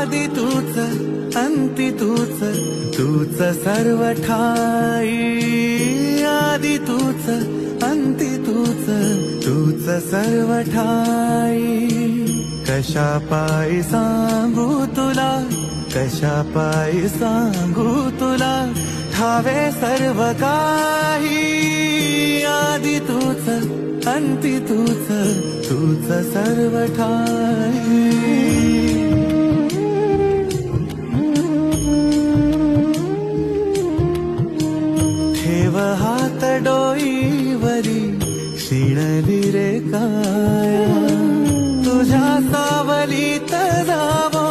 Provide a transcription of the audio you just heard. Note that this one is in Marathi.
आदि तूच अंती तूच, तूच सर्व ठाई। आदि तूच अंती तूच, तूच सर्व ठाई। कशा पायी सांगू तुला, कशा पायी सांगू तुला, ठावे सर्व काही। आदि तूच अंती तूच, तूच सर्व ठाई। ठेव हात डोईवरी, शिणली रे काया, तुझ्या सावलीत जावो